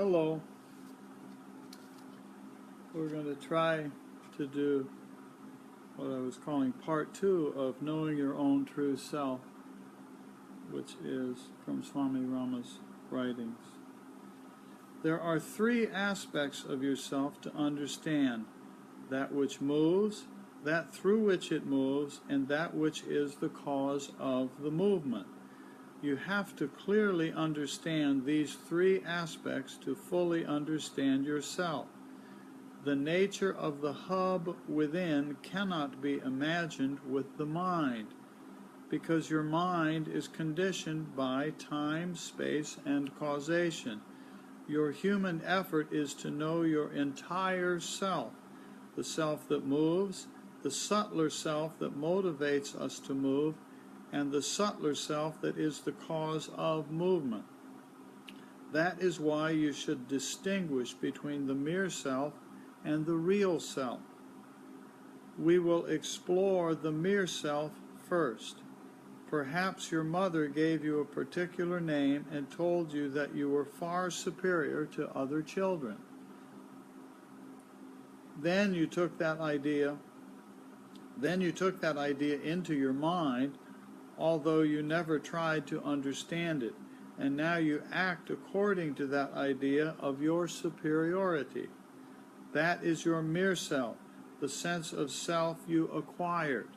Hello. We're going to try to do what I was calling part 2 of Knowing Your Own True Self, which is from Swami Rama's writings. There are 3 aspects of yourself to understand: that which moves, that through which it moves, and that which is the cause of the movement. You have to clearly understand these 3 aspects to fully understand yourself. The nature of the hub within cannot be imagined with the mind, because your mind is conditioned by time, space, and causation. Your human effort is to know your entire self, the self that moves, the subtler self that motivates us to move, and the subtler self that is the cause of movement. That is why you should distinguish between the mere self and the real self. We will explore the mere self first. Perhaps your mother gave you a particular name and told you that you were far superior to other children. Then you took that idea into your mind, although you never tried to understand it, and now you act according to that idea of your superiority. That is your mere self, the sense of self you acquired.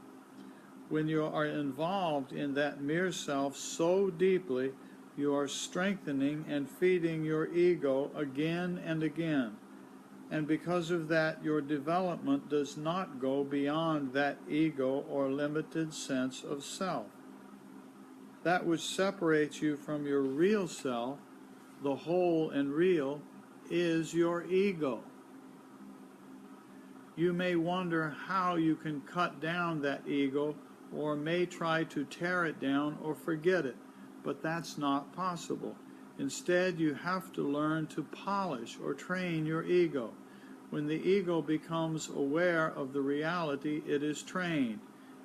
When you are involved in that mere self so deeply, you are strengthening and feeding your ego again and again. And because of that, your development does not go beyond that ego or limited sense of self. That which separates you from your real self, the whole and real, is your ego. You may wonder how you can cut down that ego, or may try to tear it down or forget it, but that's not possible. Instead, you have to learn to polish or train your ego. When the ego becomes aware of the reality, it is trained,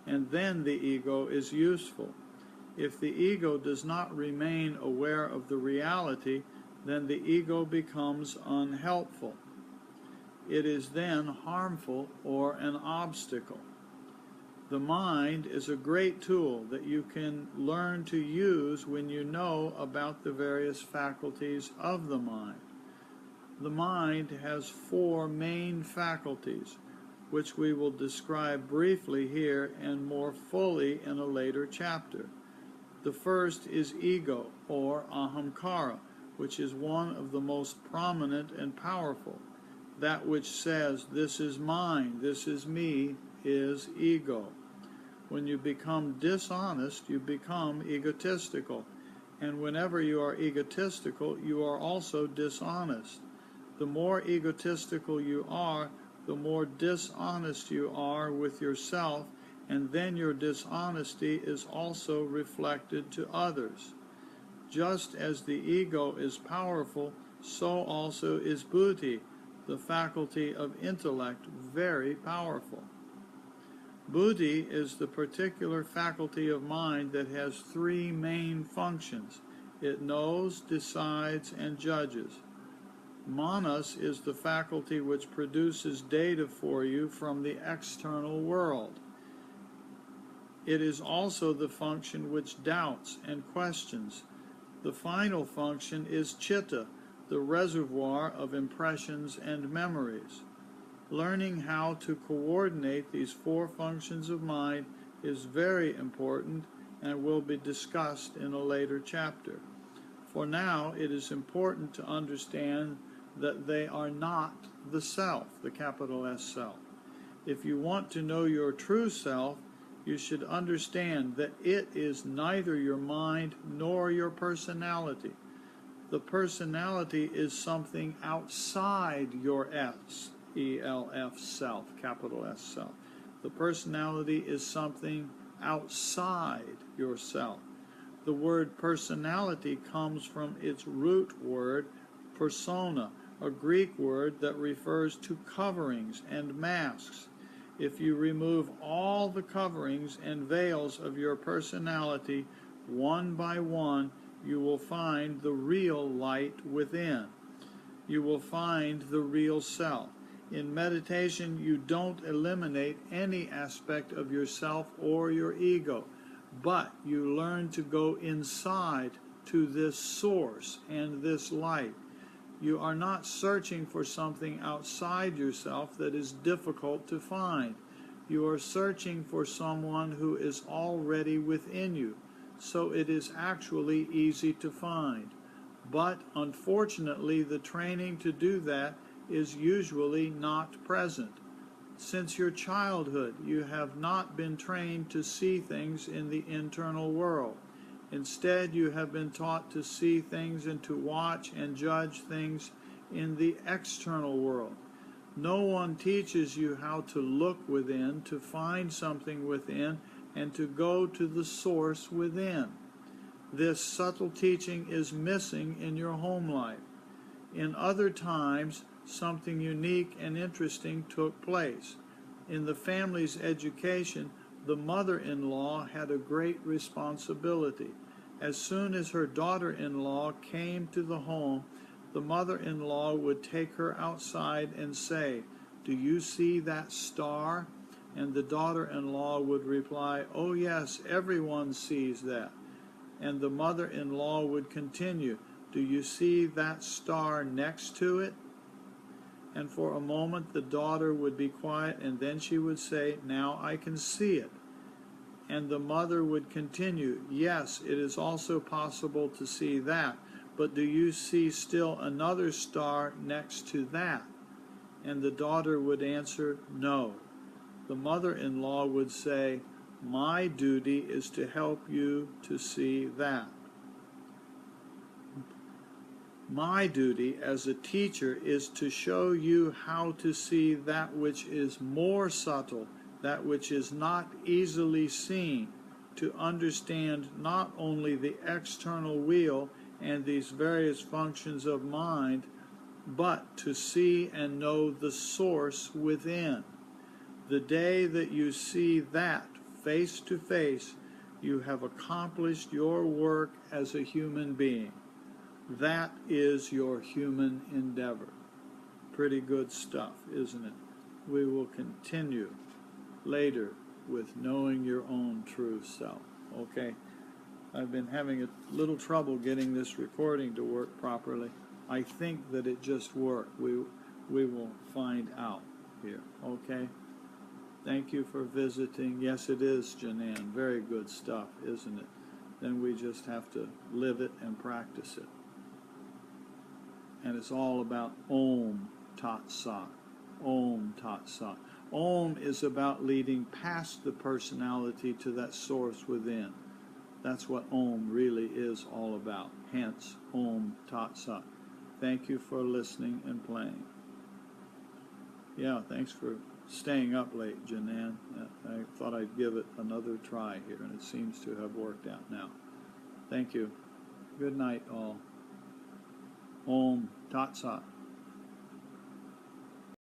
and then the ego is useful. If the ego does not remain aware of the reality, then the ego becomes unhelpful. It is then harmful or an obstacle. The mind is a great tool that you can learn to use when you know about the various faculties of the mind. The mind has 4 main faculties, which we will describe briefly here and more fully in a later chapter. The first is ego, or ahamkara, which is one of the most prominent and powerful. That which says, "This is mine, this is me," is ego. When you become dishonest, you become egotistical. And whenever you are egotistical, you are also dishonest. The more egotistical you are, the more dishonest you are with yourself, and then your dishonesty is also reflected to others. Just as the ego is powerful, so also is buddhi, the faculty of intellect, very powerful. Buddhi is the particular faculty of mind that has 3 main functions. It knows, decides, and judges. Manas is the faculty which produces data for you from the external world. It is also the function which doubts and questions. The final function is chitta, the reservoir of impressions and memories. Learning how to coordinate these 4 functions of mind is very important and will be discussed in a later chapter. For now, it is important to understand that they are not the self, the capital S self. If you want to know your true self, you should understand that it is neither your mind nor your personality. The personality is something outside your S-E-L-F self, capital S self. The personality is something outside yourself. The word personality comes from its root word, persona, a Greek word that refers to coverings and masks. If you remove all the coverings and veils of your personality one by one, you will find the real light within. you will find the real self. In meditation, you don't eliminate any aspect of yourself or your ego, but you learn to go inside to this source and this light. You are not searching for something outside yourself that is difficult to find. You are searching for someone who is already within you, so it is actually easy to find. But unfortunately, the training to do that is usually not present. Since your childhood, you have not been trained to see things in the internal world. Instead, you have been taught to see things and to watch and judge things in the external world. No one teaches you how to look within, to find something within, and to go to the source within. This subtle teaching is missing in your home life. In other times, something unique and interesting took place. In the family's education, the mother-in-law had a great responsibility. As soon as her daughter-in-law came to the home, the mother-in-law would take her outside and say, "Do you see that star?" And the daughter-in-law would reply, "Oh yes, everyone sees that." And the mother-in-law would continue, "Do you see that star next to it?" And for a moment the daughter would be quiet, and then she would say, "Now I can see it." And the mother would continue, "Yes, it is also possible to see that, but do you see still another star next to that?" And the daughter would answer, "No." The mother-in-law would say, "My duty is to help you to see that. My duty as a teacher is to show you how to see that which is more subtle, that which is not easily seen, to understand not only the external wheel and these various functions of mind, but to see and know the source within. The day that you see that face to face, you have accomplished your work as a human being. That is your human endeavor." Pretty good stuff, isn't it? We will continue later with knowing your own true self. Okay? I've been having a little trouble getting this recording to work properly. I think that it just worked. We will find out here. Okay? Thank you for visiting. Yes, it is, Janan. Very good stuff, isn't it? Then we just have to live it and practice it. And it's all about Om Tat Sat. Om Tat Sat. Om is about leading past the personality to that source within. That's what Om really is all about. Hence, Om Tat Sat. Thank you for listening and playing. Yeah, thanks for staying up late, Janan. I thought I'd give it another try here, and it seems to have worked out now. Thank you. Good night, all. Om Tat Sat.